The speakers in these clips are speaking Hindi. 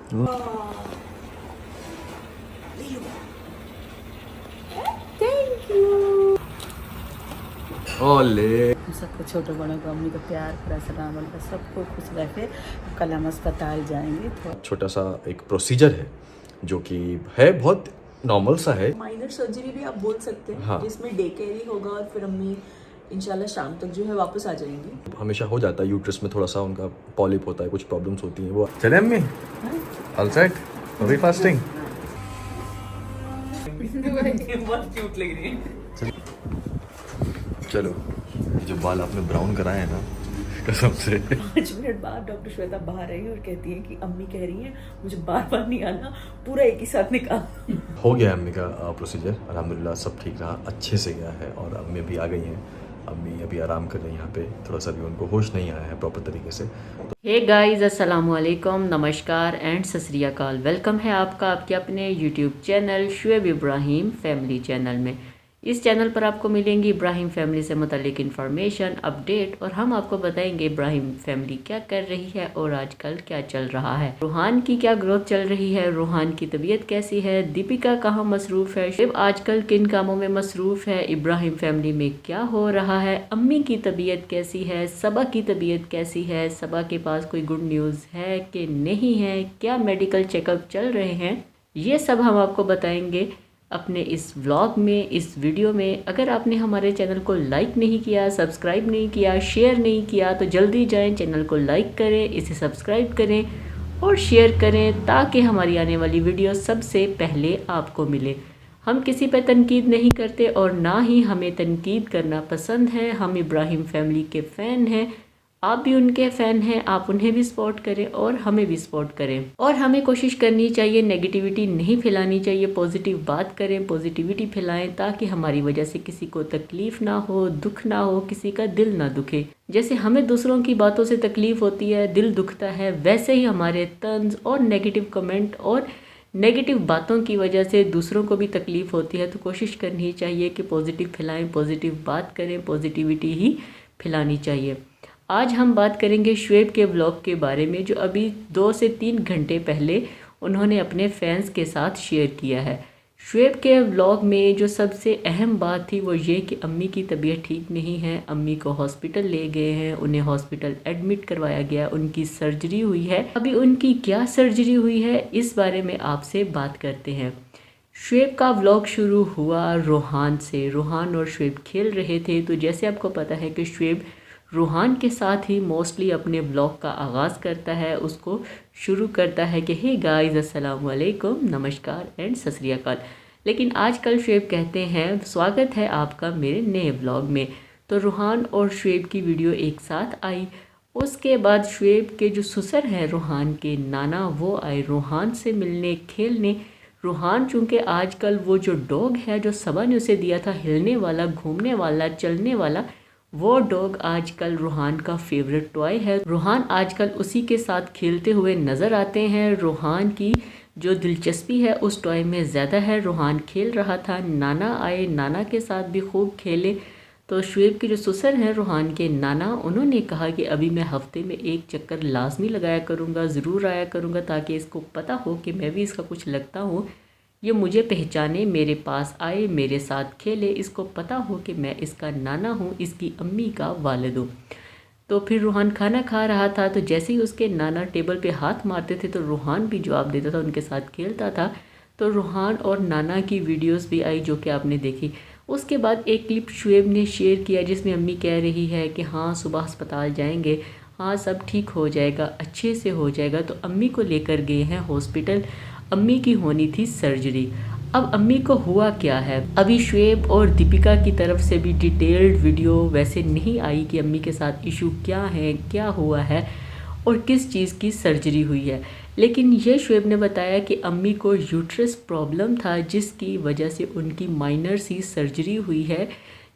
Thank you. ओले सबको छोटे बड़ों को अम्मी का प्यार भरा सलाम अलैकुम, सबको खुश रखे। कल हम अस्पताल जाएंगे तो छोटा सा एक प्रोसीजर है जो कि है बहुत नॉर्मल सा है। माइनर सर्जरी भी आप बोल सकते हैं। हाँ। जिसमें डे केयर ही होगा और फिर अम्मी इंशाल्लाह शाम तक जो है वापस आ जाएंगी। हमेशा हो जाता है यूट्रस में थोड़ा सा उनका पॉलिप होता है, कुछ प्रॉब्लम्स होती हैं। वो चले अम्मी ऑल सेट अभी फास्टिंग। बहुत क्यूट लग रही है। चलो जो बाल आपने ब्राउन कराए हैं ना, कसम से 5 मिनट बाद डॉक्टर श्वेता बाहर आई और कहती है कि अम्मी कह रही हैं मुझे बार बार नहीं आना, पूरा एक ही साथ निकाल। हो गया अम्मी का प्रोसीजर, अल्हम्दुलिल्लाह सब ठीक रहा, अच्छे से गया है और अम्मी अभी आ गई हैं। अम्मी अभी आराम कर रही हैं यहाँ पे, थोड़ा सा भी उनको होश नहीं आया है प्रॉपर तरीके से। हे गाइस, अस्सलाम वालेकुम, नमस्कार एंड सत श्री अकाल। वेलकम है आपका आपके अपने YouTube channel Shoaib Ibrahim family channel में। इस चैनल पर आपको मिलेंगी इब्राहिम फैमिली से मुतालिक इन्फॉर्मेशन, अपडेट और हम आपको बताएंगे इब्राहिम फैमिली क्या कर रही है और आजकल क्या चल रहा है। रूहान की क्या ग्रोथ चल रही है, रूहान की तबीयत कैसी है, दीपिका कहाँ मसरूफ है, शिव आजकल किन कामों में मसरूफ है, इब्राहिम फैमिली में क्या हो रहा है, अम्मी की तबीयत कैसी है, सबा की तबीयत कैसी है, सबा के पास कोई गुड न्यूज़ है कि नहीं है, क्या मेडिकल चेकअप चल रहे हैं, ये सब हम आपको बताएंगे अपने इस व्लॉग में, इस वीडियो में। अगर आपने हमारे चैनल को लाइक नहीं किया, सब्सक्राइब नहीं किया, शेयर नहीं किया तो जल्दी जाएं, चैनल को लाइक करें, इसे सब्सक्राइब करें और शेयर करें ताकि हमारी आने वाली वीडियो सबसे पहले आपको मिले। हम किसी पे तनकीद नहीं करते और ना ही हमें तनकीद करना पसंद है। हम इब्राहिम फैमिली के फ़ैन हैं, आप भी उनके फ़ैन हैं, आप उन्हें भी सपोर्ट करें और हमें भी सपोर्ट करें। और हमें कोशिश करनी चाहिए नेगेटिविटी नहीं फैलानी चाहिए, पॉजिटिव बात करें, पॉजिटिविटी फैलाएं ताकि हमारी वजह से किसी को तकलीफ़ ना हो, दुख ना हो, किसी का दिल ना दुखे। जैसे हमें दूसरों की बातों से तकलीफ़ होती है, दिल दुखता है, वैसे ही हमारे तंज और नेगेटिव कमेंट और नेगेटिव बातों की वजह से दूसरों को भी तकलीफ़ होती है। तो कोशिश करनी चाहिए कि पॉजिटिव फैलाएं, पॉजिटिव बात करें, पॉजिटिविटी ही फैलानी चाहिए। आज हम बात करेंगे शुएब के व्लॉग के बारे में जो अभी 2 से 3 घंटे पहले उन्होंने अपने फैंस के साथ शेयर किया है। शुएब के व्लॉग में जो सबसे अहम बात थी वो ये कि अम्मी की तबीयत ठीक नहीं है, अम्मी को हॉस्पिटल ले गए हैं, उन्हें हॉस्पिटल एडमिट करवाया गया, उनकी सर्जरी हुई है। अभी उनकी क्या सर्जरी हुई है इस बारे में आपसे बात करते हैं। शुएब का व्लॉग शुरू हुआ रूहान से। रूहान और शुएब खेल रहे थे। तो जैसे आपको पता है कि शुएब रूहान के साथ ही मोस्टली अपने ब्लॉग का आगाज़ करता है, उसको शुरू करता है कि हे गाइस अस्सलाम वालेकुम, नमस्कार एंड सत श्री अकाल। लेकिन आजकल शुएब कहते हैं स्वागत है आपका मेरे नए ब्लॉग में। तो रूहान और शुएब की वीडियो एक साथ आई। उसके बाद शुएब के जो ससुर हैं रूहान के नाना, वो आए रूहान से मिलने, खेलने। रूहान चूँकि आजकल वो जो डॉग है जो सबा ने उसे दिया था, हिलने वाला, घूमने वाला, चलने वाला, वो डॉग आजकल रूहान का फेवरेट टॉय है। रूहान आजकल उसी के साथ खेलते हुए नज़र आते हैं। रूहान की जो दिलचस्पी है उस टॉय में ज़्यादा है। रूहान खेल रहा था, नाना आए, नाना के साथ भी खूब खेले। तो शुएब के जो ससुर हैं रूहान के नाना, उन्होंने कहा कि अभी मैं हफ्ते में 1 चक्कर लाजमी लगाया करूँगा, ज़रूर आया करूँगा ताकि इसको पता हो कि मैं भी इसका कुछ लगता हूँ, ये मुझे पहचाने, मेरे पास आए, मेरे साथ खेले, इसको पता हो कि मैं इसका नाना हूँ, इसकी अम्मी का वालिद हूँ। तो फिर रूहान खाना खा रहा था। तो जैसे ही उसके नाना टेबल पे हाथ मारते थे तो रूहान भी जवाब देता था, उनके साथ खेलता था। तो रूहान और नाना की वीडियोस भी आई जो कि आपने देखी। उसके बाद एक क्लिप शुएब ने शेयर किया जिसमें अम्मी कह रही है कि हाँ सुबह अस्पताल जाएंगे, हाँ सब ठीक हो जाएगा, अच्छे से हो जाएगा। तो अम्मी को लेकर गए हैं हॉस्पिटल। अम्मी की होनी थी सर्जरी। अब अम्मी को हुआ क्या है, अभी शुएब और दीपिका की तरफ से भी डिटेल्ड वीडियो वैसे नहीं आई कि अम्मी के साथ इशू क्या है, क्या हुआ है और किस चीज़ की सर्जरी हुई है। लेकिन ये शुएब ने बताया कि अम्मी को यूट्रस प्रॉब्लम था जिसकी वजह से उनकी माइनर सी सर्जरी हुई है,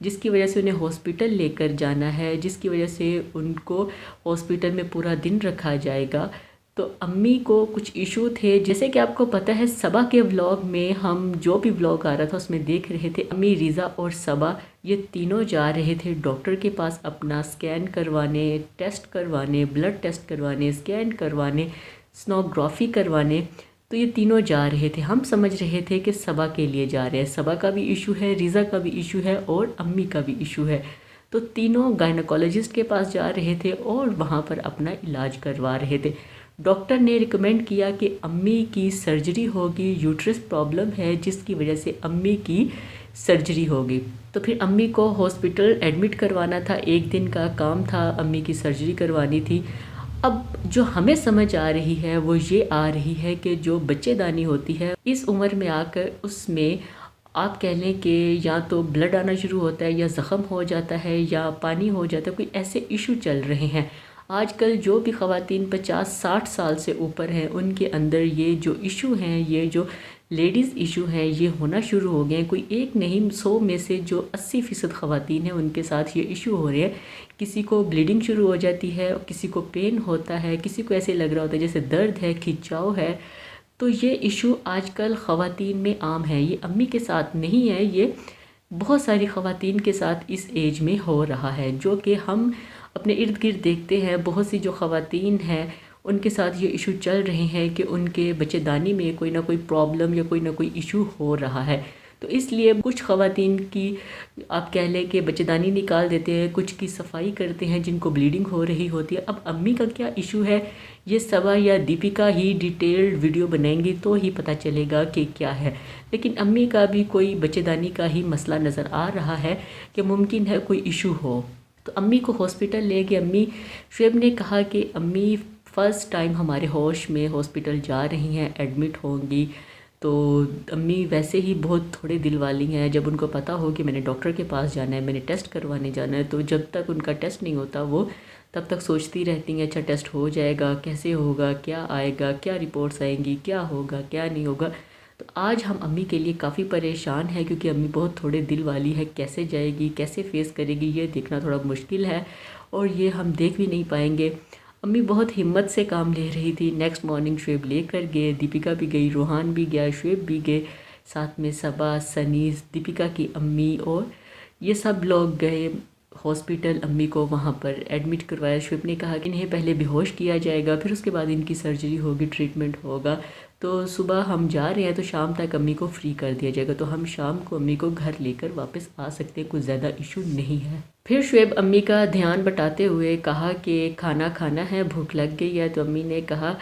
जिसकी वजह से उन्हें हॉस्पिटल लेकर जाना है, जिसकी वजह से उनको हॉस्पिटल में पूरा दिन रखा जाएगा। तो अम्मी को कुछ इशू थे। जैसे कि आपको पता है सबा के व्लॉग में हम जो भी व्लॉग आ रहा था उसमें देख रहे थे अम्मी, रिज़ा और सबा ये तीनों जा रहे थे डॉक्टर के पास अपना स्कैन करवाने, टेस्ट करवाने, ब्लड टेस्ट करवाने, स्कैन करवाने। सोनोग्राफी करवाने। तो ये तीनों जा रहे थे। हम समझ रहे थे कि सबा के लिए जा रहे हैं, सबा का भी इशू है, रिज़ा का भी इशू है और अम्मी का भी इशू है। तो तीनों गायनोकोलॉजिस्ट के पास जा रहे थे और वहाँ पर अपना इलाज करवा रहे थे। डॉक्टर ने रिकमेंड किया कि अम्मी की सर्जरी होगी, यूट्रस प्रॉब्लम है जिसकी वजह से अम्मी की सर्जरी होगी। तो फिर अम्मी को हॉस्पिटल एडमिट करवाना था, 1 दिन का काम था, अम्मी की सर्जरी करवानी थी। अब जो हमें समझ आ रही है वो ये आ रही है कि जो बच्चेदानी होती है इस उम्र में आकर उसमें आप कह लें कि या तो ब्लड आना शुरू होता है या ज़ख़म हो जाता है या पानी हो जाता है, कोई ऐसे इशू चल रहे हैं। आजकल जो भी ख़वातीन 50-60 साल से ऊपर हैं उनके अंदर ये जो इशू हैं, ये जो लेडीज़ इशू हैं, ये होना शुरू हो गए हैं। कोई एक नहीं, 100 में से जो 80% ख़वातीन हैं उनके साथ ये इशू हो रहे हैं। किसी को ब्लीडिंग शुरू हो जाती है, किसी को पेन होता है, किसी को ऐसे लग रहा होता है जैसे दर्द है, खिंचाव है। तो ये इशू आजकल ख़वातीन में आम है। ये अम्मी के साथ नहीं है, ये बहुत सारी ख़वातीन के साथ इस एज में हो रहा है, जो कि हम अपने इर्द गिर्द देखते हैं। बहुत सी जो ख़वातीन हैं उनके साथ ये इशू चल रहे हैं कि उनके बच्चेदानी में कोई ना कोई प्रॉब्लम या कोई ना कोई इशू हो रहा है। तो इसलिए कुछ ख़वातीन की आप कह लें कि बच्चेदानी निकाल देते हैं, कुछ की सफाई करते हैं जिनको ब्लीडिंग हो रही होती है। अब अम्मी का क्या इशू है ये सबा या दीपिका ही डिटेल्ड वीडियो बनाएंगी तो ही पता चलेगा कि क्या है। लेकिन अम्मी का भी कोई बच्चेदानी का ही मसला नज़र आ रहा है कि मुमकिन है कोई इशू हो। तो अम्मी को हॉस्पिटल ले गए। अम्मी शुएब ने कहा कि अम्मी फ़र्स्ट टाइम हमारे होश में हॉस्पिटल जा रही हैं, एडमिट होंगी। तो अम्मी वैसे ही बहुत थोड़े दिल वाली हैं। जब उनको पता हो कि मैंने डॉक्टर के पास जाना है, मैंने टेस्ट करवाने जाना है, तो जब तक उनका टेस्ट नहीं होता वो तब तक सोचती रहती हैं अच्छा टेस्ट हो जाएगा, कैसे होगा, क्या आएगा, क्या रिपोर्ट्स आएंगी, क्या होगा, क्या नहीं होगा। तो आज हम अम्मी के लिए काफ़ी परेशान हैं क्योंकि अम्मी बहुत थोड़े दिल वाली है। कैसे जाएगी, कैसे फेस करेगी, ये देखना थोड़ा मुश्किल है और ये हम देख भी नहीं पाएंगे। अम्मी बहुत हिम्मत से काम ले रही थी। नेक्स्ट मॉर्निंग शुएब लेकर गए, दीपिका भी गई, रूहान भी गया, शुएब भी गए, साथ में सबा, सनीस, दीपिका की अम्मी और ये सब लोग गए हॉस्पिटल। अम्मी को वहाँ पर एडमिट करवाया। शुएब ने कहा कि इन्हें पहले बेहोश किया जाएगा, फिर उसके बाद इनकी सर्जरी होगी, ट्रीटमेंट होगा। तो सुबह हम जा रहे हैं तो शाम तक अम्मी को फ्री कर दिया जाएगा, तो हम शाम को अम्मी को घर लेकर वापस आ सकते हैं, कुछ ज़्यादा इशू नहीं है। फिर शुएब अम्मी का ध्यान बटाते हुए कहा कि खाना खाना है, भूख लग गई है। तो अम्मी ने कहा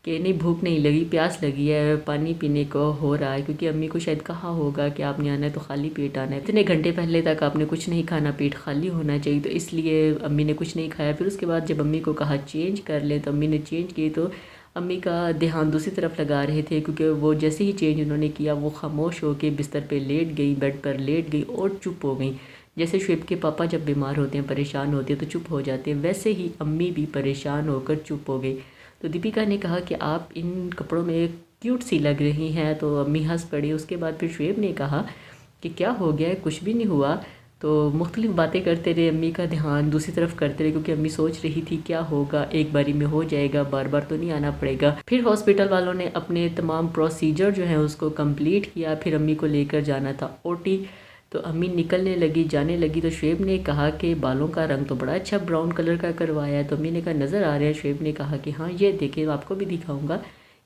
कि नहीं भूख नहीं लगी, प्यास लगी है, पानी पीने को हो रहा है, क्योंकि अम्मी को शायद कहा होगा कि आपने आना है तो खाली पेट आना है, इतने घंटे पहले तक आपने कुछ नहीं खाना, पेट खाली होना चाहिए। तो इसलिए अम्मी ने कुछ नहीं खाया। फिर उसके बाद जब अम्मी को कहा चेंज कर ले तो अम्मी ने चेंज की, तो अम्मी का ध्यान दूसरी तरफ लगा रहे थे क्योंकि वो जैसे ही चेंज उन्होंने किया वो खामोश होकर बिस्तर पे लेट गई, बेड पर लेट गई और चुप हो गई। जैसे शुएब के पापा जब बीमार होते हैं, परेशान होते हैं तो चुप हो जाते हैं, वैसे ही अम्मी भी परेशान होकर चुप हो गई। तो दीपिका ने कहा कि आप इन कपड़ों में क्यूट सी लग रही हैं, तो अम्मी हंस पड़ी। उसके बाद फिर शुएब ने कहा कि क्या हो गया है, कुछ भी नहीं हुआ। तो मुख्तलिफ़ बातें करते रहे, अम्मी का ध्यान दूसरी तरफ करते रहे क्योंकि अम्मी सोच रही थी क्या होगा, एक बारी में हो जाएगा, बार बार तो नहीं आना पड़ेगा। फिर हॉस्पिटल वालों ने अपने तमाम प्रोसीजर जो हैं उसको कंप्लीट किया। फिर अम्मी को लेकर जाना था ओटी। तो अम्मी निकलने लगी, जाने लगी। तो शुएब ने कहा कि बालों का रंग तो बड़ा अच्छा ब्राउन कलर का करवाया है। तो अम्मी ने कहा नज़र आ रहा है। शुएब ने कहा कि हाँ ये देखिए, आपको भी दिखाऊंगा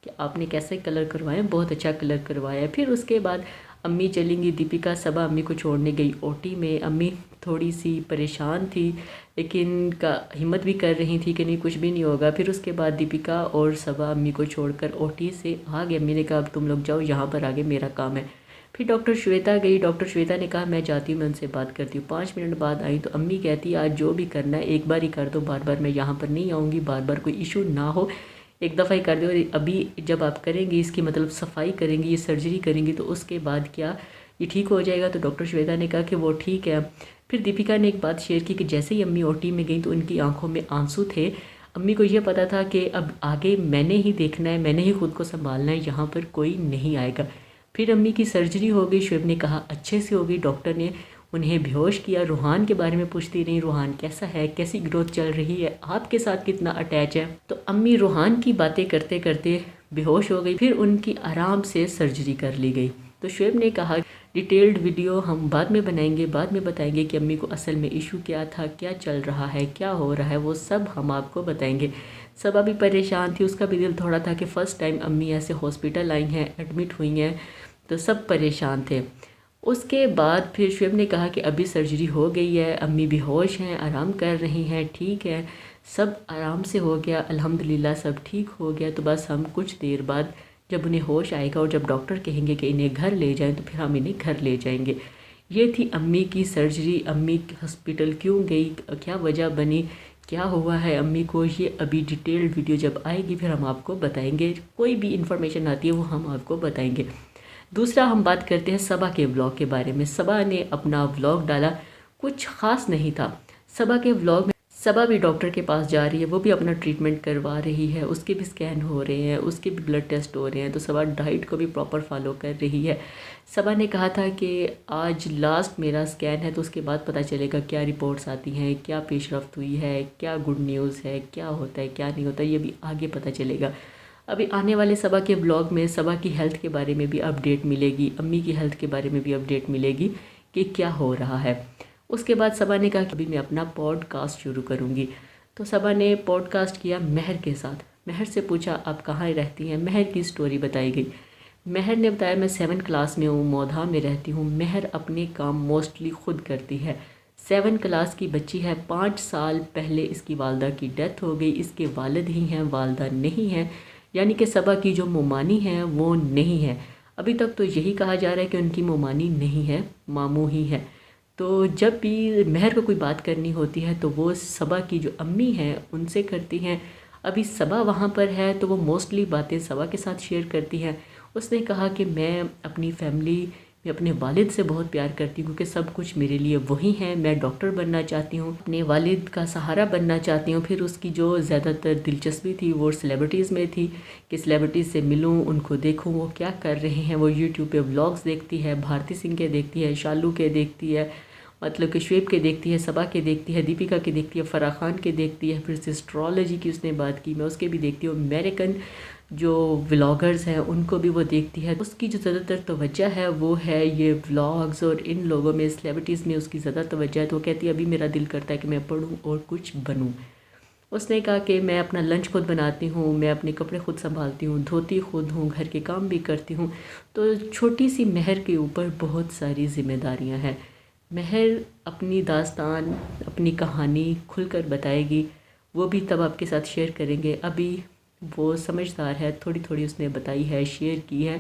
कि आपने कैसे कलर करवाए, बहुत अच्छा कलर करवाया है। फिर उसके बाद अम्मी चलेंगी, दीपिका सबा अम्मी को छोड़ने गई ओटी में। अम्मी थोड़ी सी परेशान थी लेकिन हिम्मत भी कर रही थी कि नहीं कुछ भी नहीं होगा। फिर उसके बाद दीपिका और सबा अम्मी को छोड़कर ओटी से आ गए। अम्मी ने कहा अब तुम लोग जाओ, यहाँ पर आगे मेरा काम है। फिर डॉक्टर श्वेता गई। डॉक्टर श्वेता ने कहा मैं जाती हूँ, मैं उनसे बात करती हूँ। 5 मिनट बाद आई तो अम्मी कहती आज जो भी करना है एक बार ही कर दो, बार बार मैं यहाँ पर नहीं आऊँगी, बार बार कोई इशू ना हो, एक दफ़ा ही कर दो। अभी जब आप करेंगी इसकी मतलब सफाई करेंगी, ये सर्जरी करेंगी तो उसके बाद क्या ये ठीक हो जाएगा। तो डॉक्टर श्वेता ने कहा कि वो ठीक है। फिर दीपिका ने एक बात शेयर की कि जैसे ही अम्मी ओटी में गई तो उनकी आंखों में आंसू थे। अम्मी को यह पता था कि अब आगे मैंने ही देखना है, मैंने ही खुद को संभालना है, यहाँ पर कोई नहीं आएगा। फिर अम्मी की सर्जरी हो गई। शुएब ने कहा अच्छे से हो गई। डॉक्टर ने उन्हें बेहोश किया। रूहान के बारे में पूछती रही, रूहान कैसा है, कैसी ग्रोथ चल रही है, आपके साथ कितना अटैच है। तो अम्मी रूहान की बातें करते करते बेहोश हो गई। फिर उनकी आराम से सर्जरी कर ली गई। तो शुएब ने कहा डिटेल्ड वीडियो हम बाद में बनाएंगे, बाद में बताएंगे कि अम्मी को असल में इशू क्या था, क्या चल रहा है, क्या हो रहा है, वो सब हम आपको बताएंगे। सबा भी परेशान थी, उसका भी दिल थोड़ा था कि फ़र्स्ट टाइम अम्मी ऐसे हॉस्पिटल आई हैं, एडमिट हुई हैं, तो सब परेशान थे। उसके बाद फिर शुएब ने कहा कि अभी सर्जरी हो गई है, अम्मी बेहोश हैं, आराम कर रही हैं, ठीक है, सब आराम से हो गया, अल्हम्दुलिल्लाह सब ठीक हो गया। तो बस हम कुछ देर बाद जब उन्हें होश आएगा और जब डॉक्टर कहेंगे कि इन्हें घर ले जाएं तो फिर हम इन्हें घर ले जाएंगे। ये थी अम्मी की सर्जरी। अम्मी हॉस्पिटल क्यों गई, क्या वजह बनी, क्या हुआ है अम्मी को, ये अभी डिटेल्ड वीडियो जब आएगी फिर हम आपको बताएंगे। कोई भी इंफॉर्मेशन आती है वो हम आपको बताएंगे। दूसरा हम बात करते हैं सबा के व्लॉग के बारे में। सबा ने अपना व्लॉग डाला, कुछ ख़ास नहीं था सबा के व्लॉग में। सबा भी डॉक्टर के पास जा रही है, वो भी अपना ट्रीटमेंट करवा रही है, उसके भी स्कैन हो रहे हैं, उसके भी ब्लड टेस्ट हो रहे हैं, तो सबा डाइट को भी प्रॉपर फॉलो कर रही है। सबा ने कहा था कि आज लास्ट मेरा स्कैन है तो उसके बाद पता चलेगा क्या रिपोर्ट्स आती हैं, क्या पेशरफ्त हुई है, क्या गुड न्यूज़ है, क्या होता है क्या नहीं होता, ये भी आगे पता चलेगा। अभी आने वाले सबा के ब्लॉग में सबा की हेल्थ के बारे में भी अपडेट मिलेगी, अम्मी की हेल्थ के बारे में भी अपडेट मिलेगी कि क्या हो रहा है। उसके बाद सबा ने कहा कि अभी मैं अपना पॉडकास्ट शुरू करूँगी। तो सबा ने पॉडकास्ट किया महर के साथ। महर से पूछा आप कहाँ रहती हैं, महर की स्टोरी बताई गई। महर ने बताया मैं 7th क्लास में हूँ, मौधा में रहती हूँ। महर अपने काम मोस्टली खुद करती है। 7th क्लास की बच्ची है। 5 साल पहले इसकी वालदा की डेथ हो गई। इसके वालिद ही हैं, वालदा नहीं है, यानी कि सबा की जो मोमानी है वो नहीं है। अभी तक तो यही कहा जा रहा है कि उनकी मोमानी नहीं है, मामू ही है। तो जब भी महर को कोई बात करनी होती है तो वो सबा की जो अम्मी हैं उनसे करती हैं। अभी सबा वहाँ पर है तो वो मोस्टली बातें सबा के साथ शेयर करती हैं। उसने कहा कि मैं अपनी फैमिली में अपने वालिद से बहुत प्यार करती हूँ क्योंकि सब कुछ मेरे लिए वही हैं। मैं डॉक्टर बनना चाहती हूँ, अपने वालिद का सहारा बनना चाहती हूँ। फिर उसकी जो ज़्यादातर दिलचस्पी थी वो सेलिब्रिटीज़ में थी कि सेलिब्रिटीज़ से मिलूँ, उनको देखूँ वो क्या कर रहे हैं। वो यूट्यूब पे व्लॉग्स देखती है, भारती सिंह के देखती है, शालू के देखती है, मतलब कि शुएब के देखती है, सबा के देखती है, दीपिका के देखती है, फराह खान के देखती है। फिर से एस्ट्रोलॉजी की उसने बात की, मैं उसके भी देखती हूँ। अमेरिकन जो व्लॉगर्स हैं उनको भी वो देखती है। उसकी जो ज़्यादातर तवज्जो है वो है ये व्लॉग्स और इन लोगों में, सेलिब्रिटीज़ में उसकी ज़्यादा तवज्जो है। तो वो कहती है अभी मेरा दिल करता है कि मैं पढ़ूँ और कुछ बनूँ। उसने कहा कि मैं अपना लंच खुद बनाती हूँ, मैं अपने कपड़े खुद संभालती हूँ, धोती खुद हूँ, घर के काम भी करती हूँ। तो छोटी सी महर के ऊपर बहुत सारी जिम्मेदारियाँ हैं। महर अपनी दास्तान, अपनी कहानी खुलकर बताएगी, वो भी तब आपके साथ शेयर करेंगे। अभी वो समझदार है, थोड़ी थोड़ी उसने बताई है, शेयर की है।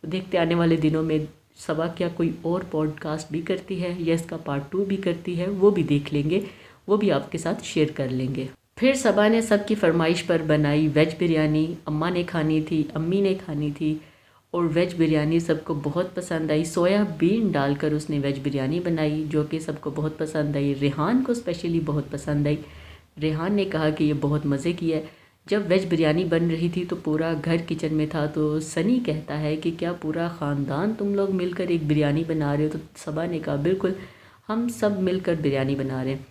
तो देखते आने वाले दिनों में सबा क्या कोई और पॉडकास्ट भी करती है या इसका पार्ट 2 भी करती है, वो भी देख लेंगे, वो भी आपके साथ शेयर कर लेंगे। फिर सबा ने सबकी फरमाइश पर बनाई वेज बिरयानी। अम्मा ने खानी थी, अम्मी ने खानी थी और वेज बिरयानी सबको बहुत पसंद आई। सोयाबीन डालकर उसने वेज बिरयानी बनाई जो कि सबको बहुत पसंद आई। रेहान को स्पेशली बहुत पसंद आई। रेहान ने कहा कि ये बहुत मज़े की है। जब वेज बिरयानी बन रही थी तो पूरा घर किचन में था। तो सनी कहता है कि क्या पूरा ख़ानदान तुम लोग मिलकर एक बिरयानी बना रहे हो? तो सबा ने कहा बिल्कुल, हम सब मिलकर बिरयानी बना रहे हैं।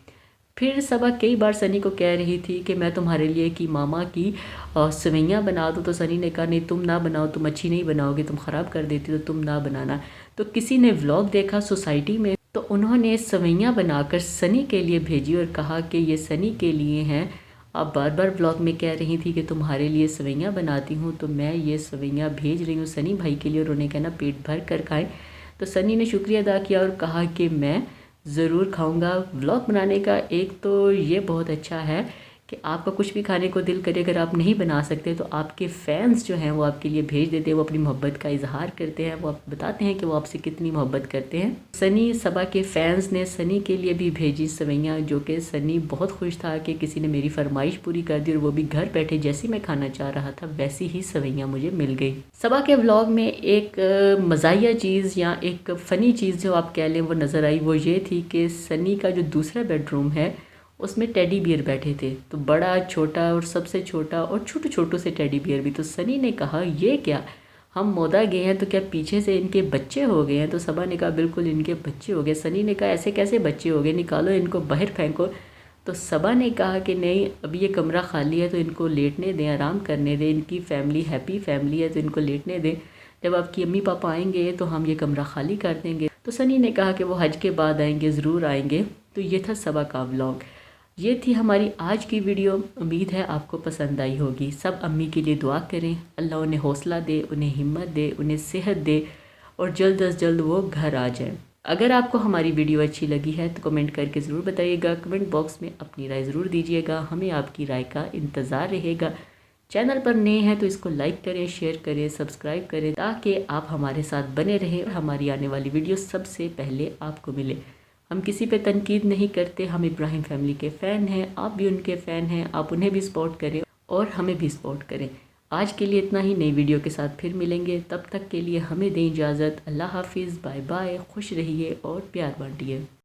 फिर सबा कई बार सनी को कह रही थी कि मैं तुम्हारे लिए कि मामा की सवैयाँ बना दूँ। तो सनी ने कहा नहीं तुम ना बनाओ, तुम अच्छी नहीं बनाओगे, तुम ख़राब कर देती तो तुम ना बनाना। तो किसी ने व्लॉग देखा सोसाइटी में तो उन्होंने सवैयाँ बनाकर सनी के लिए भेजी और कहा कि ये सनी के लिए हैं। आप बार बार व्लॉग में कह रही थी कि तुम्हारे लिए सवैयाँ बनाती हूँ, तो मैं ये सवैयाँ भेज रही हूँ सनी भाई के लिए और उन्हें कहना पेट भर कर खाएँ। तो सनी ने शुक्रिया अदा किया और कहा कि मैं ज़रूर खाऊंगा। व्लॉग बनाने का एक तो ये बहुत अच्छा है कि आपका कुछ भी खाने को दिल करे, अगर आप नहीं बना सकते तो आपके फैंस जो हैं वो आपके लिए भेज देते हैं, वो अपनी मोहब्बत का इजहार करते हैं, वो आप बताते हैं कि वो आपसे कितनी मोहब्बत करते हैं। सनी सबा के फैंस ने सनी के लिए भी भेजी सवैयाँ, जो कि सनी बहुत खुश था कि किसी ने मेरी फरमाइश पूरी कर दी और वो भी घर बैठे जैसी मैं खाना चाह रहा था वैसी ही सवैयाँ मुझे मिल गई। सबा के व्लॉग में एक मज़ाहिया चीज़ या एक फ़नी चीज़ जो आप कह लें वो नज़र आई। वो ये थी कि सनी का जो दूसरा बेडरूम है उसमें टेडी बियर बैठे थे, तो बड़ा छोटा और सबसे छोटा और छोटे छोटू से टेडी बियर भी। तो सनी ने कहा ये क्या, हम मौदा गए हैं तो क्या पीछे से इनके बच्चे हो गए हैं? तो सबा ने कहा बिल्कुल इनके बच्चे हो गए। सनी ने कहा ऐसे कैसे बच्चे हो गए, निकालो इनको बाहर फेंको। तो सबा ने कहा कि नहीं, अभी ये कमरा खाली है तो इनको लेटने दें, आराम करने दें, इनकी फैमिली हैप्पी फैमिली है तो इनको लेटने दें। जब आपकी अम्मी पापा आएंगे तो हम ये कमरा खाली कर देंगे। तो सनी ने कहा कि वो हज के बाद आएंगे, ज़रूर आएंगे। तो ये था सबा का व्लॉग, ये थी हमारी आज की वीडियो। उम्मीद है आपको पसंद आई होगी। सब अम्मी के लिए दुआ करें, अल्लाह उन्हें हौसला दे, उन्हें हिम्मत दे, उन्हें सेहत दे और जल्द अज जल्द वो घर आ जाएं। अगर आपको हमारी वीडियो अच्छी लगी है तो कमेंट करके ज़रूर बताइएगा। कमेंट बॉक्स में अपनी राय ज़रूर दीजिएगा, हमें आपकी राय का इंतज़ार रहेगा। चैनल पर नए हैं तो इसको लाइक करें, शेयर करें, सब्सक्राइब करें ताकि आप हमारे साथ बने रहें और हमारी आने वाली वीडियो सबसे पहले आपको मिले। हम किसी पे तनकीद नहीं करते, हम इब्राहिम फैमिली के फ़ैन हैं, आप भी उनके फ़ैन हैं। आप उन्हें भी सपोर्ट करें और हमें भी सपोर्ट करें। आज के लिए इतना ही, नई वीडियो के साथ फिर मिलेंगे। तब तक के लिए हमें दें इजाज़त। अल्लाह हाफिज़, बाय बाय, खुश रहिए और प्यार बांटिए।